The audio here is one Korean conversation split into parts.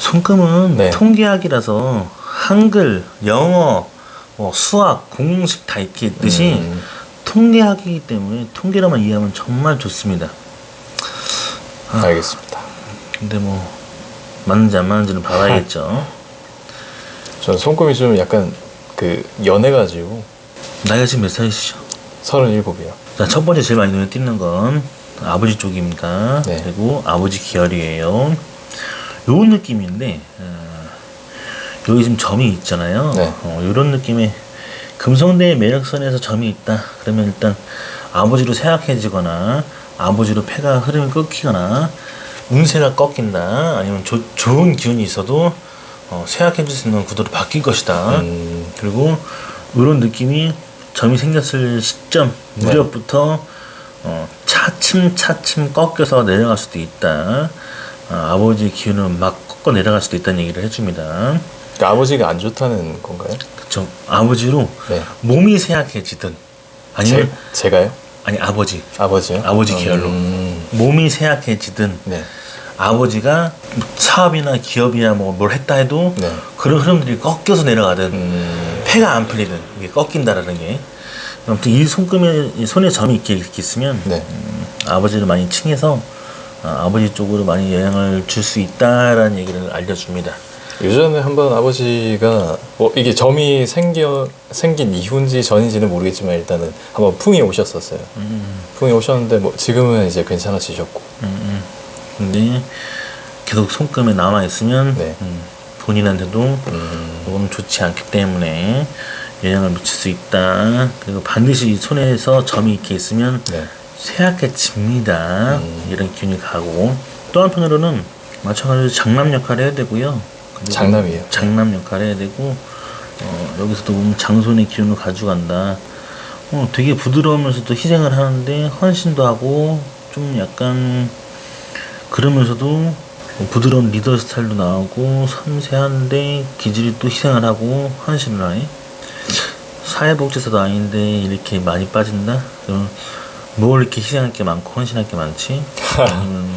손금은 네. 통계학이라서 한글, 영어, 수학, 공식 다 이렇게 있듯이 통계학이기 때문에 통계로만 이해하면 정말 좋습니다. 알겠습니다. 근데 뭐 맞는지 안 맞는지는 봐야겠죠. 저는 손금이 좀 약간 연해가지고. 나이가 지금 몇 살이시죠? 37이요. 자, 첫 번째 제일 많이 눈에 띄는 건 아버지 쪽입니다. 네. 그리고 아버지 계열이에요. 요 느낌인데 여기 지금 점이 있잖아요. 네. 요런 느낌의 금성대의 매력선에서 점이 있다. 그러면 일단 아버지로 쇠약해지거나 아버지로 폐가 흐름이 끊기거나 운세가 꺾인다. 아니면 좋은 기운이 있어도 쇠약해질 수 있는 구도로 바뀔 것이다. 그리고 이런 느낌이 점이 생겼을 시점 무렵부터 차츰 꺾여서 내려갈 수도 있다. 아버지의 기운은 막 꺾어 내려갈 수도 있다는 얘기를 해줍니다. 그러니까 아버지가 안 좋다는 건가요? 그쵸. 아버지로 네. 몸이 쇠약해지든 아니면 제가요? 아니 아버지요? 아버지 계열로 몸이 쇠약해지든 네. 아버지가 사업이나 기업이나 뭘 했다 해도 네. 그런 흐름들이 꺾여서 내려가든 폐가 안 풀리든 이게 꺾인다라는 게 아무튼 이 손금에 손에 점이 이렇게 있으면 네. 아버지를 많이 칭해서 아버지 쪽으로 많이 영향을 줄 수 있다라는 얘기를 알려줍니다. 예전에 한번 아버지가 이게 점이 생긴 이후인지 전인지는 모르겠지만 일단은 한번 풍이 오셨었어요. 풍이 오셨는데 지금은 이제 괜찮아지셨고. 근데 계속 손금에 남아 있으면 네. 본인한테도 너무 좋지 않기 때문에 영향을 미칠 수 있다. 그리고 반드시 손에서 점이 이렇게 있으면 네. 쇠약해집니다. 이런 기운이 가고 또 한편으로는 마찬가지로 장남 역할을 해야 되고요. 장남이에요. 장남 역할을 해야 되고 여기서도 보면 장손의 기운을 가져간다. 되게 부드러우면서도 희생을 하는데 헌신도 하고 좀 약간 그러면서도 부드러운 리더 스타일도 나오고 섬세한데 기질이 또 희생을 하고 헌신을 하네. 사회복지사도 아닌데 이렇게 많이 빠진다? 그러면 뭘 이렇게 희생할 게 많고 헌신할 게 많지? 아니면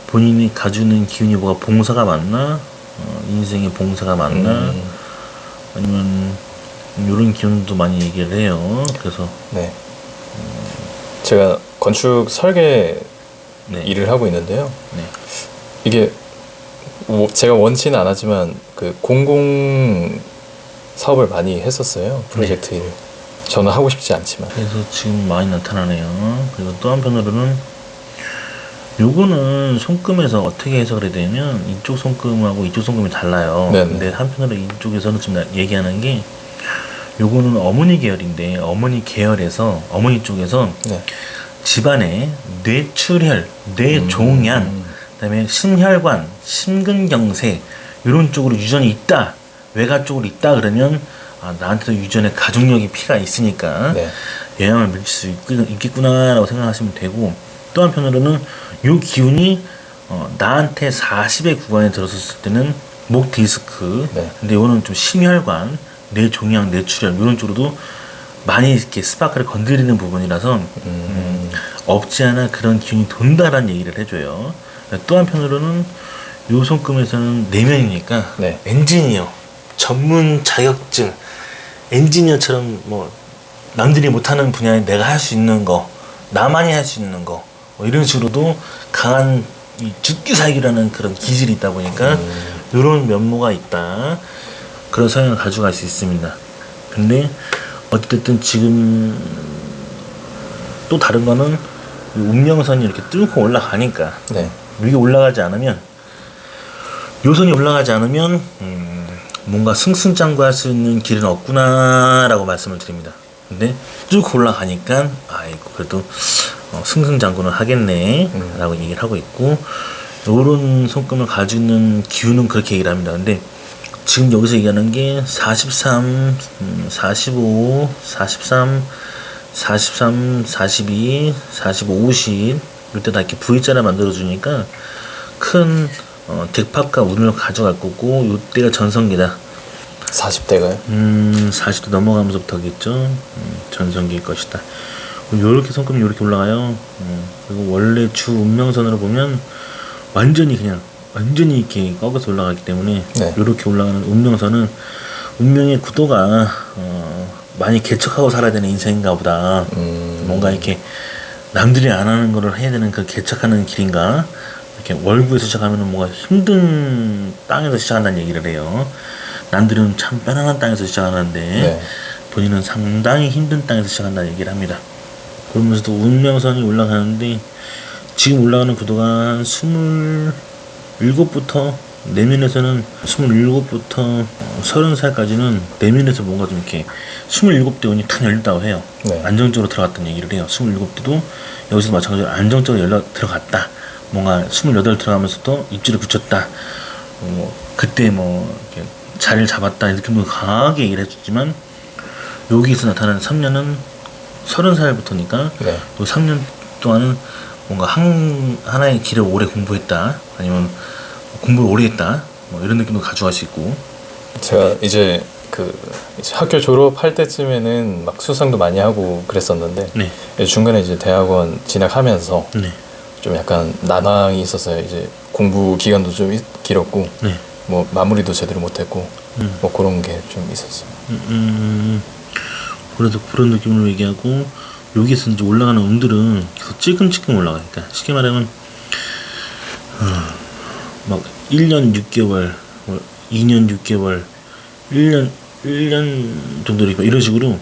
본인이 가지는 기운이 뭐가 봉사가 많나? 인생의 봉사가 많나? 아니면 이런 기운도 많이 얘기를 해요. 그래서 네. 제가 건축 설계 네. 일을 하고 있는데요. 네. 이게 제가 원치는 않았지만 공공 사업을 많이 했었어요. 프로젝트 일을. 저는 하고 싶지 않지만. 그래서 지금 많이 나타나네요. 그리고 또 한편으로는 요거는 손금에서 어떻게 해석을 해야 되냐면 이쪽 손금하고 이쪽 손금이 달라요. 네네. 근데 한편으로 이쪽에서는 지금 얘기하는 게 요거는 어머니 계열인데 어머니 계열에서 어머니 쪽에서 네. 집안에 뇌출혈, 뇌종양, 그다음에 심혈관, 심근경색 이런 쪽으로 유전이 있다. 외가 쪽으로 있다 그러면 나한테도 유전에 가족력이 피가 있으니까 네. 영향을 미칠 수 있겠구나라고 생각하시면 되고 또 한편으로는 이 기운이 나한테 40의 구간에 들어섰을 때는 목 디스크 네. 근데 이거는 좀 심혈관, 뇌종양, 뇌출혈 이런 쪽으로도 많이 이렇게 스파크를 건드리는 부분이라서 없지 않아 그런 기운이 돈다라는 얘기를 해줘요. 또 한편으로는 요 손금에서는 내면이니까 네. 엔지니어 전문 자격증 엔지니어처럼 남들이 못하는 분야에 내가 할 수 있는 거 나만이 할 수 있는 거 이런 식으로도 강한 이 죽기 살기라는 그런 기질이 있다 보니까 이런 면모가 있다. 그런 성향을 가져갈 수 있습니다. 근데 어쨌든 지금 또 다른 거는 운명선이 이렇게 뚫고 올라가니까 네. 이게 올라가지 않으면 요선이 올라가지 않으면 뭔가 승승장구할 수 있는 길은 없구나 라고 말씀을 드립니다. 근데 쭉 올라가니까 아이고 그래도 승승장구는 하겠네 라고 얘기를 하고 있고 요런 손금을 가지고 있는 기운은 그렇게 얘기를 합니다. 근데 지금 여기서 얘기하는 게 43, 45, 43, 42, 45, 50 이때 다 이렇게 V자를 만들어 주니까 큰 덱팍과 운을 가져갈 거고 이때가 전성기다. 40대가요? 40대 넘어가면서부터겠죠. 전성기일 것이다. 요렇게 손금이 요렇게 올라가요. 그리고 원래 주 운명선으로 보면 완전히 그냥 완전히 이렇게 꺾여서 올라가기 때문에 네. 이렇게 올라가는 운명선은 운명의 구도가 많이 개척하고 살아야 되는 인생인가 보다. 뭔가 이렇게 남들이 안 하는 거를 해야 되는 그 개척하는 길인가. 이렇게 월구에서 시작하면 뭔가 힘든 땅에서 시작한다는 얘기를 해요. 남들은 참 편안한 땅에서 시작하는데 네. 본인은 상당히 힘든 땅에서 시작한다는 얘기를 합니다. 그러면서도 운명선이 올라가는데 지금 올라가는 구도가 한 27부터 내면에서는 27부터 30살까지는 내면에서 뭔가 좀 이렇게 27대 운이 탁 열렸다고 해요. 네. 안정적으로 들어갔다는 얘기를 해요. 27대도 여기서 마찬가지로 안정적으로 들어갔다. 뭔가 28 들어가면서도 입지를 붙였다. 그때 뭐 이렇게 자리를 잡았다 이렇게 뭐 강하게 얘기를 해줬지만 여기서 나타나는 3년은 30살부터니까 네. 또 3년 동안은 뭔가 하나의 길을 오래 공부했다 아니면 공부를 오래 했다 뭐 이런 느낌도 가져갈 수 있고. 제가 이제 이제 학교 졸업할 때쯤에는 막 수상도 많이 하고 그랬었는데 네. 중간에 이제 대학원 진학하면서 네. 좀 약간 난항이 있었어요. 이제 공부 기간도 좀 길었고 네. 뭐 마무리도 제대로 못했고 뭐 그런 게 좀 있었어요. 그래도 그런 느낌으로 얘기하고 여기서 이제 올라가는 운들은 계속 찔끔찔끔 올라가니까 쉽게 말하면 막 1년 6개월, 뭐 2년 6개월, 1년 정도 이런 식으로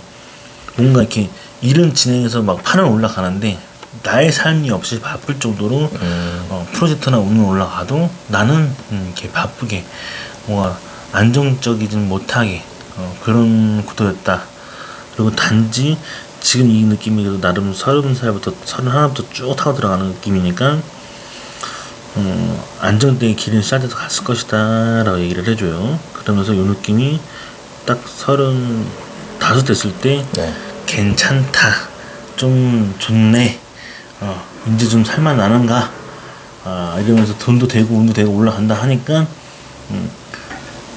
뭔가 이렇게 일은 진행해서 막 판은 올라가는데 나의 삶이 없이 바쁠 정도로 프로젝트나 운은 올라가도 나는 이렇게 바쁘게 뭔가 안정적이진 못하게 그런 구도였다. 그리고 단지 지금 이 느낌이 그래도 나름 30살부터 31부터 쭉 타고 들어가는 느낌이니까 안정되게 길은 시작돼서 갔을 것이다 라고 얘기를 해줘요. 그러면서 이 느낌이 딱 35 됐을 때 네. 괜찮다, 좀 좋네, 이제 좀 살만나는가, 이러면서 돈도 되고 운도 되고 올라간다 하니까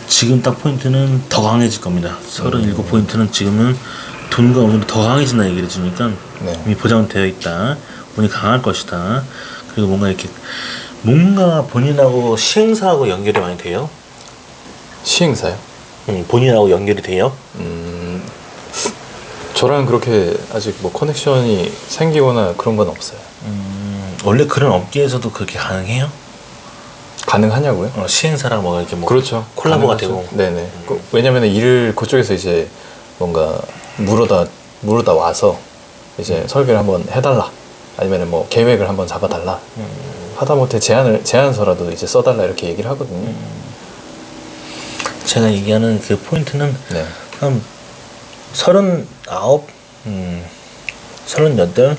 지금 딱 포인트는 더 강해질 겁니다. 37 포인트는 지금은 돈과 운으로 더 강해진다 얘기를 해주니까 네. 이미 보장은 되어 있다. 운이 강할 것이다. 그리고 뭔가 이렇게 뭔가 본인하고 시행사하고 연결이 많이 돼요. 시행사요? 본인하고 연결이 돼요. 저랑 그렇게 아직 뭐 커넥션이 생기거나 그런 건 없어요. 원래 그런 업계에서도 그렇게 가능해요? 가능하냐고요? 시행사랑 뭐 이렇게 뭐 그렇죠. 콜라보가 가능하죠. 되고. 네네. 왜냐면 일을 그쪽에서 이제 뭔가 물어다 와서 이제 설계를 한번 해달라. 아니면 뭐 계획을 한번 잡아달라. 하다못해 제안서라도 이제 써달라 이렇게 얘기를 하거든요. 제가 얘기하는 그 포인트는 네. 한 39, 38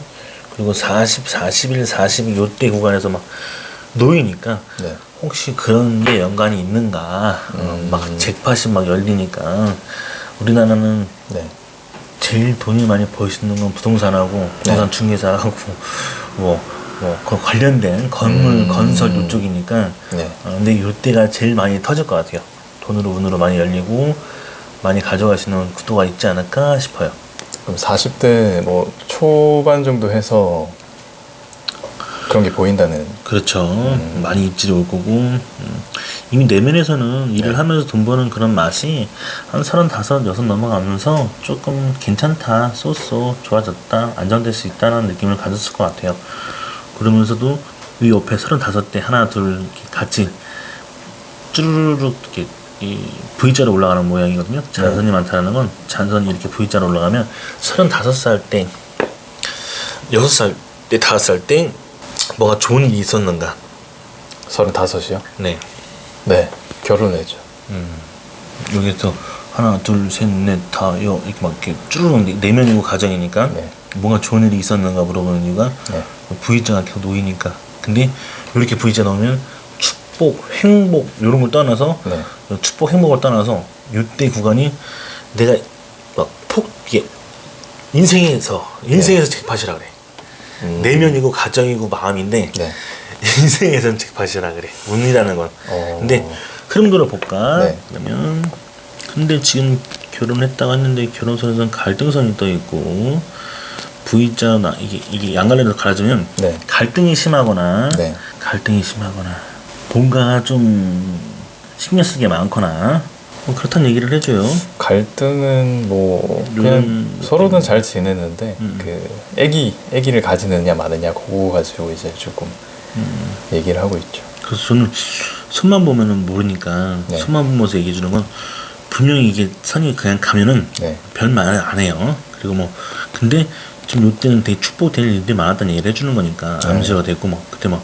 그리고 40, 41, 42 요때 구간에서 막 놓이니까 네. 혹시 그런 게 연관이 있는가. 막 잭팟이 막 열리니까 우리나라는 네. 제일 돈이 많이 벌 수 있는 건 부동산하고 부동산 중개사하고 그 관련된 건물 건설 이쪽이니까. 네. 근데 이때가 제일 많이 터질 것 같아요. 돈으로 운으로 많이 열리고 많이 가져갈 수 있는 구도가 있지 않을까 싶어요. 그럼 40대 뭐 초반 정도 해서 그런 게 보인다는. 그렇죠. 많이 입질이 올 거고 이미 내면에서는 일을 하면서 돈 버는 그런 맛이 한 35, 6 넘어가면서 조금 괜찮다, 쏘쏘 좋아졌다, 안정될 수 있다는 느낌을 가졌을 것 같아요. 그러면서도 이 옆에 35대 하나 둘 이렇게 같이 쭈르륵 이렇게 이 V자로 올라가는 모양이거든요. 잔선이 많다는 건 잔선이 이렇게 V자로 올라가면 35살 때, 6살 때, 5살 때 뭐가 좋은 일이 있었는가. 35이요? 네. 네. 결혼했죠. 여기서 하나 둘 셋 넷 다 이렇게 막 이렇게 쭈르륵 내면이고 가정이니까 네. 뭔가 좋은 일이 있었는가 물어보는 이유가 네. V자가 계속 놓이니까. 근데 이렇게 V자 나오면 축복, 행복 이런 걸 떠나서 네. 축복, 행복을 떠나서 이때 구간이 내가 막 이게 인생에서 잭팟이라 그래. 내면이고 가정이고 마음인데 네. 인생에선 잭팟이라 그래. 운이라는 건. 근데 흐름도를 볼까? 네. 그러면 근데 지금 결혼했다고 했는데 결혼선에서는 갈등선이 떠 있고 V자나 이게 양갈래로 갈아주면 네. 갈등이 심하거나 네. 갈등이 심하거나 뭔가 좀 신경 쓰게 많거나 뭐 그렇다는 얘기를 해줘요. 갈등은 뭐 그냥 요즘 서로는 잘 지내는데 음. 그 애기를 가지느냐 마느냐 그거 가지고 이제 조금 얘기를 하고 있죠. 그래서 저는 손만 보면은 모르니까 네. 손만 보면서 얘기해 주는 건 분명히 이게 선이 그냥 가면은 네. 별 말 안 해요. 그리고 뭐 근데 지금 요때는 되게 축복될 일들이 많았다는 얘기를 해주는 거니까 네. 암시가 됐고 막 그때 막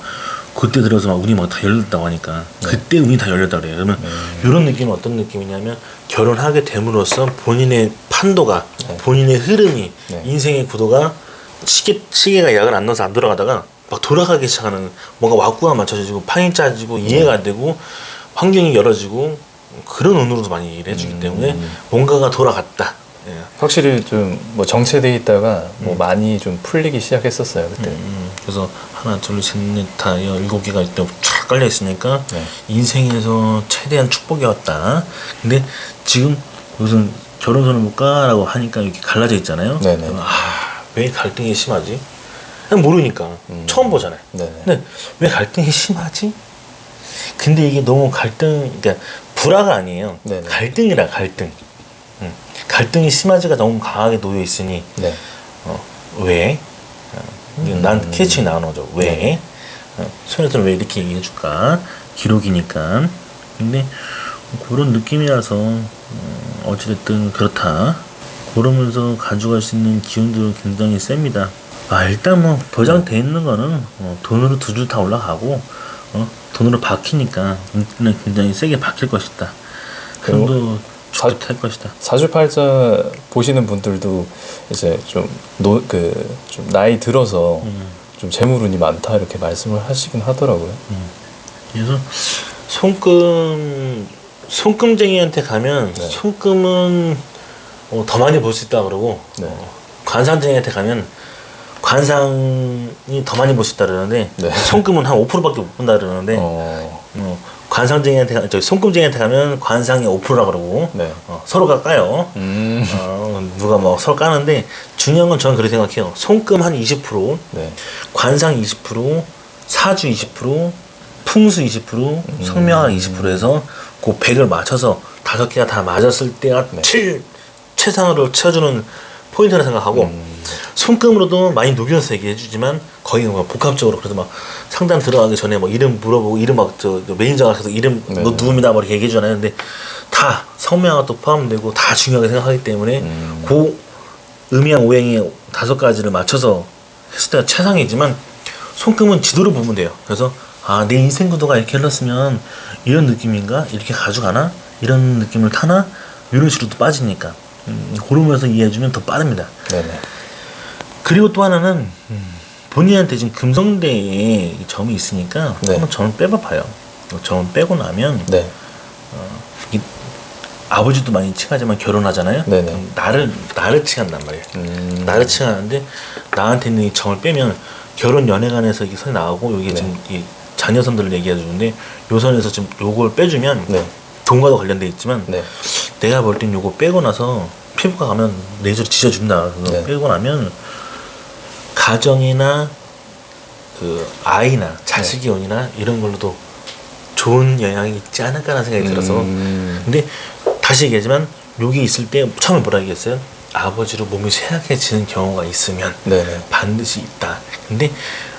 그때 들어서 막 운이 막 다 열렸다고 하니까 네. 그때 운이 다 열렸다 그래요. 그러면 이런 느낌은 어떤 느낌이냐면 결혼하게 됨으로써 본인의 판도가 네. 본인의 흐름이 네. 인생의 구도가 시계가 약을 안 넣어서 안 돌아가다가 막 돌아가기 시작하는 뭔가 왁구가 맞춰지고 판이 짜지고 이해가 안 되고 환경이 열어지고 그런 운으로도 많이 일해 주기 때문에 뭔가가 돌아갔다. 예. 확실히 좀 뭐 정체돼 있다가 뭐 많이 좀 풀리기 시작했었어요 그때. 그래서 하나 둘셋넷 다 7개가 이때 쫙 깔려 있으니까 네. 인생에서 최대한 축복이었다. 근데 지금 무슨 결혼선을 볼까라고 하니까 이렇게 갈라져 있잖아요. 네네. 그러면 왜 갈등이 심하지? 그냥 모르니까 처음 보잖아요. 네네. 근데 왜 갈등이 심하지? 근데 이게 너무 그러니까 불화가 아니에요. 네네. 갈등이라 갈등. 갈등이 심하지가 너무 강하게 놓여 있으니 네. 왜? 난 캐치 나오는 거죠. 왜? 손에서는 왜 이렇게 얘기해 줄까? 기록이니까. 근데 그런 느낌이라서 어찌됐든 그렇다. 그러면서 가져갈 수 있는 기운들은 굉장히 셉니다. 일단 뭐 보장돼 있는 거는 돈으로 두 줄 다 올라가고 돈으로 박히니까 인기는 굉장히 세게 박힐 것이다. 그리고 흥도 탈 것이다. 사주팔자 보시는 분들도 이제 좀 나이 들어서 좀 재물운이 많다 이렇게 말씀을 하시긴 하더라고요. 그래서 손금쟁이한테 가면 네. 손금은 더 많이 볼 수 있다 그러고 네. 관상쟁이한테 가면 관상이 더 많이 볼 수 있다 그러는데 네. 손금은 한 5%밖에 못 본다 그러는데 손금쟁이한테 가면 관상이 5%라 그러고 네. 서로가 까요. 누가 뭐 서로 까는데 중요한 건 저는 그렇게 생각해요. 손금 한 20%, 네. 관상 20%, 사주 20%, 풍수 20%, 성명학 20%에서 그 100을 맞춰서 5개가 다 맞았을 때가 네. 최상으로 채워주는 포인트라 생각하고 손금으로도 많이 녹여서 얘기해주지만 거의 뭐 복합적으로 그래서 막 상담 들어가기 전에 뭐 이름 물어보고 이름 막 저 매니저가 가서 이름 네. 너 누굽니다 뭐 이렇게 얘기해주잖아요. 근데 다 성명학도 포함되고 다 중요하게 생각하기 때문에 그 음양 오행의 5가지를 맞춰서 했을 때가 최상이지만 손금은 지도를 보면 돼요. 그래서 내 인생 구도가 이렇게 흘렀으면 이런 느낌인가? 이렇게 가져가나? 이런 느낌을 타나? 이런 식으로도 빠지니까 고르면서 이해해주면 더 빠릅니다. 네네. 그리고 또 하나는 본인한테 지금 금성대에 점이 있으니까 네. 한번 점을 빼봐봐요. 점 빼고 나면 네. 아버지도 많이 칭하지만 결혼하잖아요. 네네. 나를 칭한단 말이에요. 나를 칭하는데 나한테 있는 이 점을 빼면 결혼 연애관에서 이게 선이 나오고 여기 지금 이 자녀선들을 얘기해 주는데 요 선에서 지금 요걸 빼주면 네. 돈과도 관련돼 있지만 네. 내가 볼 땐 요거 빼고 나서 피부과 가면 레이저로 지져준다. 그거 네. 빼고 나면 가정이나 그 아이나 자식의 운이나 이런 걸로도 좋은 영향이 있지 않을까라는 생각이 들어서 근데 다시 얘기하지만 여기 있을 때 처음에 뭐라 얘기했어요? 아버지로 몸이 쇠약해지는 경우가 있으면 네네. 반드시 있다. 근데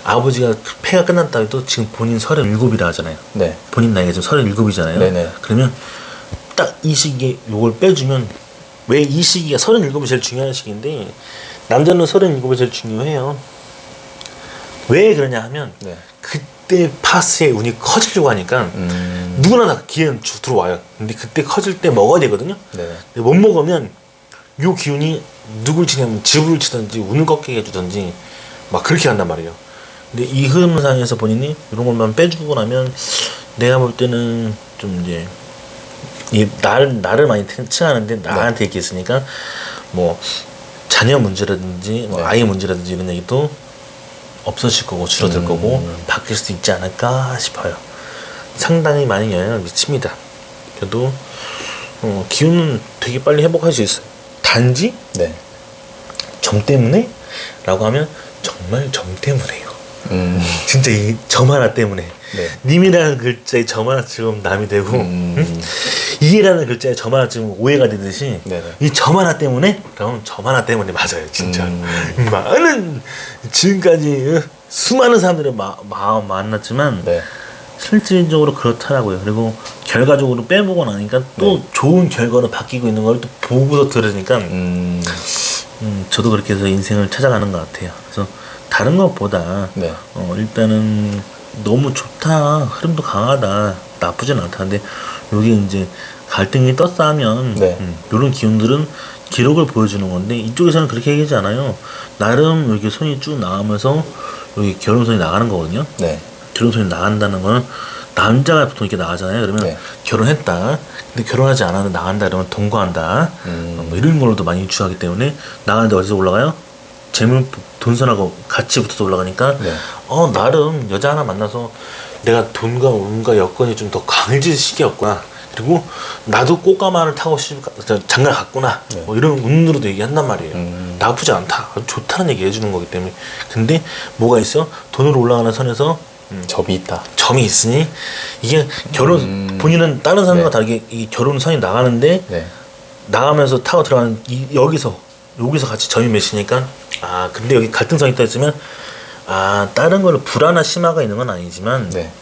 아버지가 폐가 끝났다 해도 지금 본인 37이라 하잖아요. 네. 본인 나이가 지금 37이잖아요. 네네. 그러면 딱 이 시기에 요걸 빼주면 왜 이 시기가 37이 제일 중요한 시기인데 남자는 37이 제일 중요해요. 왜 그러냐 하면 네. 그때 파스의 운이 커지려고 하니까 누구나 다 기회는 들어와요. 근데 그때 커질 때 먹어야 되거든요. 네. 근데 못 먹으면 요 기운이 누굴 치냐면 지불을 치든지 운을 꺾게 해주든지 막 그렇게 한단 말이에요. 근데 이 흐름상에서 본인이 이런 것만 빼주고 나면 내가 볼 때는 좀 이제 나를 많이 칭하는데 나한테 얘기했으니까 뭐 자녀 문제라든지 뭐 네. 아이 문제라든지 이런 얘기도 없어질 거고 줄어들 거고 바뀔 수도 있지 않을까 싶어요. 상당히 많이 영향을 미칩니다. 그래도 기운은 되게 빨리 회복할 수 있어요. 단지 네. 정 때문에? 라고 하면 정말 정 때문에요. 진짜 이 점 하나 때문에. 네. 님이라는 글자에 점 하나 찍으면 남이 되고, 응? 이해라는 글자에 점 하나 찍으면 오해가 되듯이, 네네. 이 점 하나 때문에, 그럼 점 하나 때문에 맞아요, 진짜. 많은, 지금까지 수많은 사람들을 만났지만, 네. 실질적으로 그렇더라고요. 그리고 결과적으로 빼보고 나니까 또 네. 좋은 결과로 바뀌고 있는 걸 또 보고서 들으니까, 저도 그렇게 해서 인생을 찾아가는 것 같아요. 그래서 다른 것보다 네. 일단은 너무 좋다, 흐름도 강하다, 나쁘진 않다. 근데 여기 이제 갈등이 떴어 하면 네. 이런 기운들은 기록을 보여주는 건데 이쪽에서는 그렇게 얘기하지 않아요. 나름 여기 손이 쭉 나가면서 여기 결혼선이 나가는 거거든요. 네. 결혼선이 나간다는 거는 남자가 보통 이렇게 나가잖아요. 그러면 네. 결혼했다. 근데 결혼하지 않았는데 나간다 그러면 동거한다. 뭐 이런 걸로도 많이 유추하기 때문에 나가는데 어디서 올라가요? 재물 돈선하고 같이 붙어서 올라가니까 네. 나름 여자 하나 만나서 내가 돈과 운과 여건이 좀 더 강해질 시기였구나. 그리고 나도 꽃가마를 타고 장가를 갔구나. 네. 뭐 이런 운으로도 얘기한단 말이에요. 나쁘지 않다. 아주 좋다는 얘기 해주는 거기 때문에. 근데 뭐가 있어? 돈으로 올라가는 선에서 접이 있다. 점이 있으니 이게 결혼 본인은 다른 사람과 네. 다르게 이 결혼선이 나가는데 네. 나가면서 타고 들어가는 여기서 같이 점이 맺히니까 근데 여기 갈등성이 있다 했으면 다른 걸로 불안한 심화가 있는 건 아니지만 네.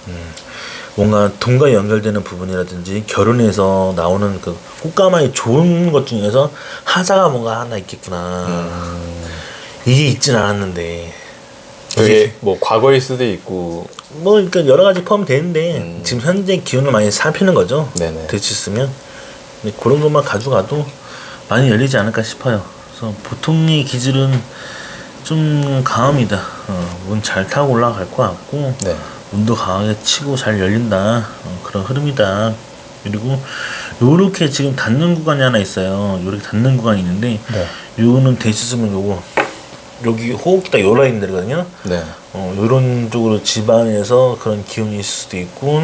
뭔가 돈과 연결되는 부분이라든지 결혼에서 나오는 그 꽃가마의 좋은 것 중에서 하자가 뭔가 하나 있겠구나. 이게 있진 않았는데 그게 뭐 과거일 수도 있고. 뭐 그러니까 여러 가지 포함되는데 지금 현재 기운을 많이 살피는 거죠. 네네. 될수 있으면. 근데 그런 것만 가져가도 많이 열리지 않을까 싶어요. 그래서 보통의 기질은 좀 강합니다. 문 잘 타고 올라갈 것 같고 네. 운도 강하게 치고 잘 열린다. 그런 흐름이다. 그리고 요렇게 지금 닿는 구간이 하나 있어요. 요렇게 닿는 구간이 있는데 네. 요거는 대시스면 요거 여기 호흡기가 요 라인 내리거든요. 네. 요런 쪽으로 집안에서 그런 기운이 있을 수도 있고,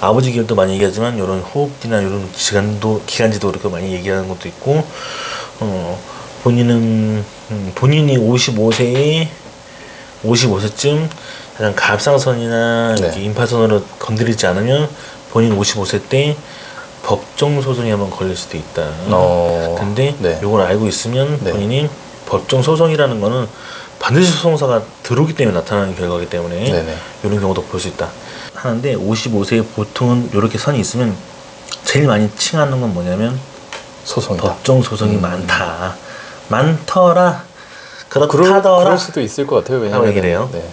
아버지 기운도 많이 얘기하지만, 요런 호흡기나 요런 기간지도 그렇게 많이 얘기하는 것도 있고, 본인은, 본인이 55세쯤, 가장 갑상선이나 네. 이렇게 임파선으로 건드리지 않으면, 본인 55세 때 법정 소송이 한번 걸릴 수도 있다. 근데, 네. 요걸 알고 있으면, 네. 본인이 법정 소송이라는 거는 반드시 소송사가 들어오기 때문에 나타나는 결과이기 때문에 네네. 이런 경우도 볼 수 있다 하는데 55세에 보통은 이렇게 선이 있으면 제일 많이 칭하는 건 뭐냐면 소송이다. 법정 소송이 많더라 그렇다더라 그럴 수도 있을 것 같아요. 왜냐면 얘기를 해요. 네.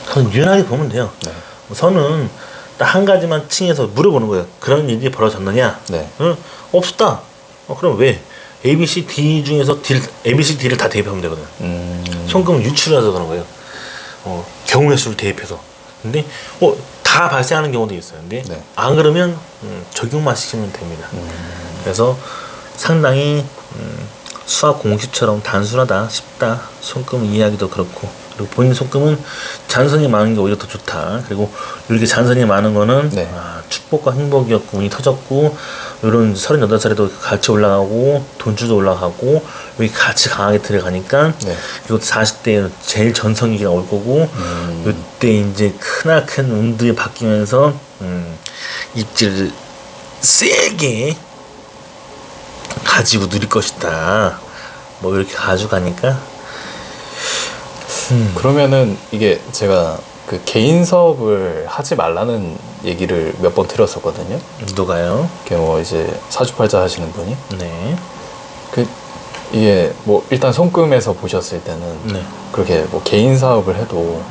그건 유연하게 보면 돼요. 네. 선은 딱 한 가지만 칭해서 물어보는 거예요. 그런 일이 벌어졌느냐? 네. 응? 없었다. 그럼 왜? A, B, C, D 중에서 A, B, C, D를 다 대입하면 되거든. 송금을 유출해서 그런 거예요. 경우의 수를 대입해서. 근데 다 발생하는 경우도 있어요. 근데 네. 안 그러면 적용만 시키면 됩니다. 그래서 상당히 수학 공식처럼 단순하다, 쉽다. 손금 이해하기도 그렇고. 그리고 본인 손금은 잔선이 많은 게 오히려 더 좋다. 그리고 이렇게 잔선이 많은 거는 네. 축복과 행복이었고 운이 터졌고 이런 38살에도 같이 올라가고 돈줄도 올라가고 여기 같이 강하게 들어가니까 네. 그리고 40대 제일 전성기가 올 거고 이때 이제 크나큰 운들이 바뀌면서 입지를 세게 가지고 누릴 것이다. 뭐 이렇게 가져가니까 그러면은 이게 제가 그 개인 사업을 하지 말라는 얘기를 몇 번 들었었거든요. 누가요? 그게 뭐 이제 사주팔자 하시는 분이 네. 이게 뭐 일단 손금에서 보셨을 때는 네. 그렇게 뭐 개인 사업을 해도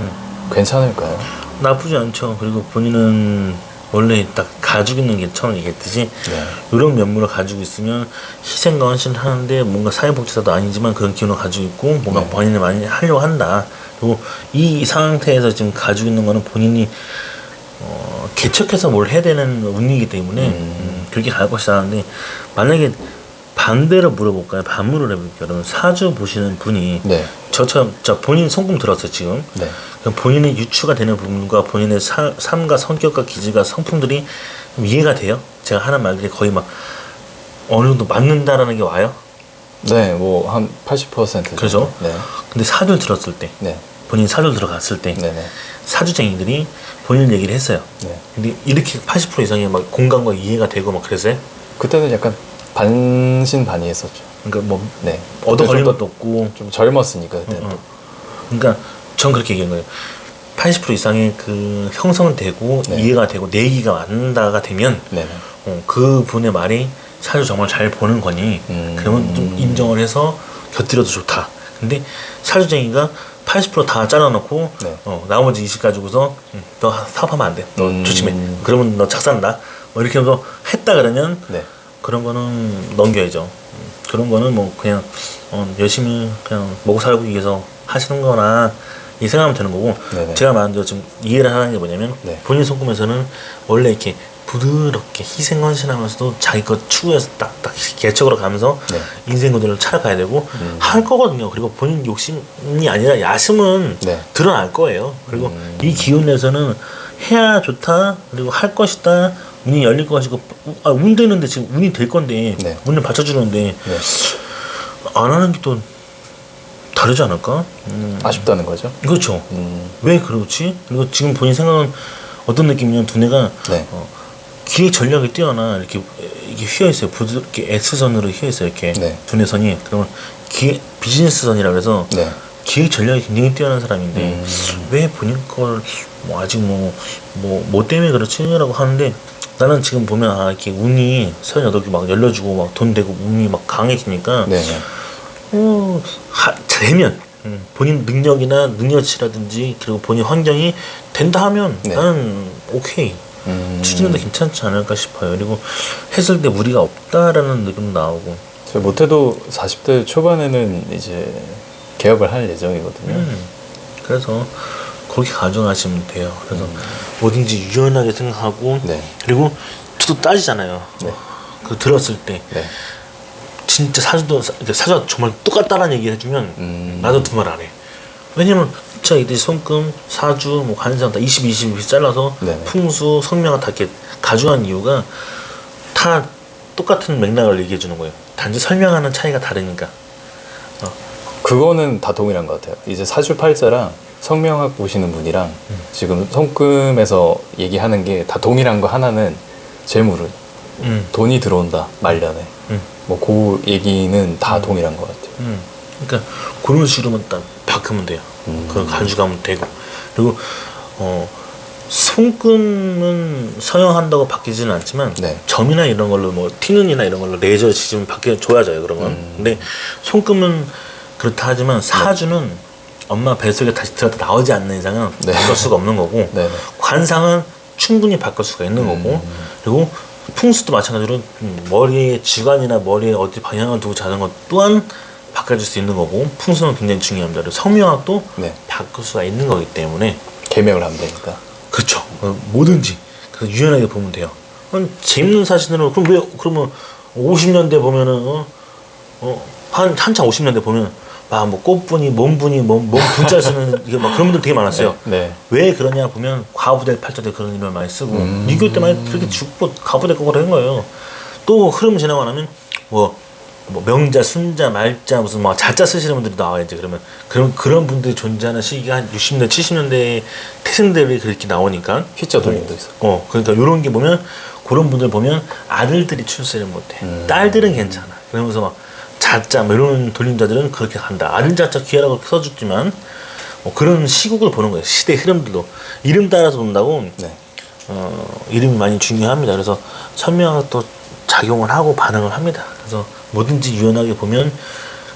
괜찮을까요? 나쁘지 않죠. 그리고 본인은 원래 딱 가지고 있는 게 처음 얘기했듯이 네. 이런 면모를 가지고 있으면 희생과 헌신을 하는데 뭔가 사회복지사도 아니지만 그런 기운을 가지고 있고 뭔가 네. 본인이 많이 하려고 한다. 그리고 이 상태에서 지금 가지고 있는 거는 본인이 개척해서 뭘 해야 되는 운이기 때문에 그렇게 갈 것이다 하는데 만약에 반대로 물어볼까요? 반문을 해볼게요. 여러분 사주 보시는 분이 네. 저처럼 본인 성금 들었어요 지금. 네. 그럼 본인의 유추가 되는 부분과 본인의 삶과 성격과 기질과 성품들이 좀 이해가 돼요? 제가 하는 말들이 거의 막 어느 정도 맞는다라는 게 와요? 네, 뭐 한 80% 정도. 그죠? 네. 근데 사주를 들었을 때 네. 본인 사주 들어갔을 때 네네. 사주쟁이들이 본인 얘기를 했어요. 네. 근데 이렇게 80% 이상이 막 공감과 이해가 되고 막 그랬어요. 그때는 약간 반신반의했었죠. 그러니까 뭐 네. 얻어 걸린 좀 것도 없고. 좀 젊었으니까 그때는 또. 그러니까 전 그렇게 얘기한 거예요. 80% 이상의 그 형성되고 네. 이해가 되고 내기가 맞는다가 되면 네네. 그 분의 말이 사주 정말 잘 보는 거니 그러면 좀 인정을 해서 곁들여도 좋다. 근데 사주쟁이가 80%다 잘라놓고 네. 나머지 20 가지고서 너 사업하면 안 돼. 너 조심해. 그러면 너 착산다. 뭐 이렇게 해서 했다 그러면 네. 그런 거는 넘겨야죠. 그런 거는 뭐 그냥 열심히 그냥 먹고 살기 위해서 하시는 거나 이 생각하면 되는 거고. 네네. 제가 말한 대로 좀 이해를 하는 게 뭐냐면 네. 본인 손금에서는 원래 이렇게 부드럽게 희생헌신하면서도 자기 것 추구해서 딱딱 개척으로 가면서 네. 인생 구조를 찾아가야 되고 할 거거든요. 그리고 본인 욕심이 아니라 야심은 네. 드러날 거예요. 그리고 이 기운 내에서는 해야 좋다. 그리고 할 것이다. 운이 열릴 것이고 운 되는데 지금 운이 될 건데 네. 운을 받쳐주는데 네. 안 하는 게 또 다르지 않을까? 아쉽다는 거죠. 그렇죠. 왜 그렇지? 그리고 지금 본인 생각은 어떤 느낌이냐면 두뇌가 네. 기획 전략이 뛰어나 이렇게 휘어 있어요. 부드럽게 S선으로 휘어 있어요. 이렇게 네. 두뇌선이. 그러면 비즈니스선이라고 해서 네. 기획 전략이 굉장히 뛰어난 사람인데 왜 본인 걸 뭐 아직 뭐 때문에 그렇지라고 하는데 나는 지금 보면 이렇게 운이 38개 막 열려주고 막 돈 되고 운이 막 강해지니까 네. 되면 본인 능력치라든지 그리고 본인 환경이 된다 하면 네. 나는 오케이 추진해도 괜찮지 않을까 싶어요. 그리고 했을 때 무리가 없다라는 느낌도 나오고. 저 못해도 40대 초반에는 이제 개업을 할 예정이거든요. 그래서 그렇게 가정하시면 돼요. 그래서 뭐든지 유연하게 생각하고 네. 그리고 저도 따지잖아요. 네. 그 들었을 때 네. 진짜 사주가 정말 똑같다라는 얘기를 해주면 나도 두 말 안 해. 왜냐면 진짜 이들 손금, 사주, 뭐 관상 다 20, 20 잘라서 네네. 풍수, 성명을 다 이렇게 가져간 이유가 다 똑같은 맥락을 얘기해 주는 거예요. 단지 설명하는 차이가 다르니까. 그거는 다 동일한 것 같아요. 이제 사주팔자랑 성명학 보시는 분이랑 지금 손금에서 얘기하는 게 다 동일한 거 하나는 재물은 돈이 들어온다 말년에 뭐 그 얘기는 다 동일한 것 같아요. 그러니까 그런 식으로만 딱 바꾸면 돼요. 그걸 가져가면 되고. 그리고 손금은 서형한다고 바뀌지는 않지만 네. 점이나 이런 걸로 뭐 티눈이나 이런 걸로 레이저 지금 바뀌어줘야죠. 그러면. 근데 손금은 그렇다 하지만 사주는 엄마 뱃속에 다시 들어갔다 나오지 않는 이상은 네. 바꿀 수가 없는 거고 네네. 관상은 충분히 바꿀 수가 있는 거고 그리고 풍수도 마찬가지로 머리에 지관이나 머리에 어디 방향을 두고 자는 것 또한 바꿔줄 수 있는 거고 풍수는 굉장히 중요합니다. 그리고 성명학도 네. 바꿀 수가 있는 거기 때문에 그렇죠. 개명을 하면 되니까. 그쵸. 뭐든지 그래서 유연하게 보면 돼요. 재밌는 사진으로 그러면 50년대 보면은 한창 50년대 보면 뭐 꽃분이 몸분이 몸 분자 쓰는 이게 막 그런 분들 되게 많았어요. 네. 왜 그러냐 보면 과부될 팔자들 그런 이름을 많이 쓰고 6.25 때 많이 그렇게 죽고 과부될 거고 그런 거예요. 또 흐름 지나고 나면 뭐 명자, 순자, 말자 무슨 뭐 자자 쓰시는 분들이 나와야지. 그러면 그런 분들이 존재하는 시기가 한 60년대, 70년대 태생들이 그렇게 나오니까 휘자 돌림도 있어. 그러니까 이런 게 보면 그런 분들 보면 아들들이 출세를 못해. 딸들은 괜찮아. 그러면서 막 자자 뭐 이런 돌림자들은 그렇게 간다. 아들 자자 귀하라고 써줬지만 그런 시국을 보는 거예요. 시대 흐름들도 이름 따라서 본다고. 네. 이름이 많이 중요합니다. 그래서 선명하게 또 작용을 하고 반응을 합니다. 그래서 뭐든지 유연하게 보면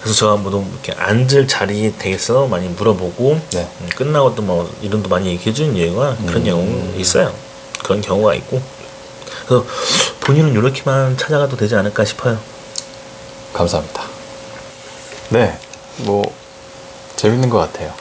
그래서 제가 뭐 이렇게 앉을 자리에 대해서 많이 물어보고 네. 끝나고 또 뭐 이름도 많이 얘기해 주는 이유가 그런 경우 있어요. 그런 경우가 있고 그래서 본인은 이렇게만 찾아가도 되지 않을까 싶어요. 감사합니다. 네. 뭐 재밌는 것 같아요.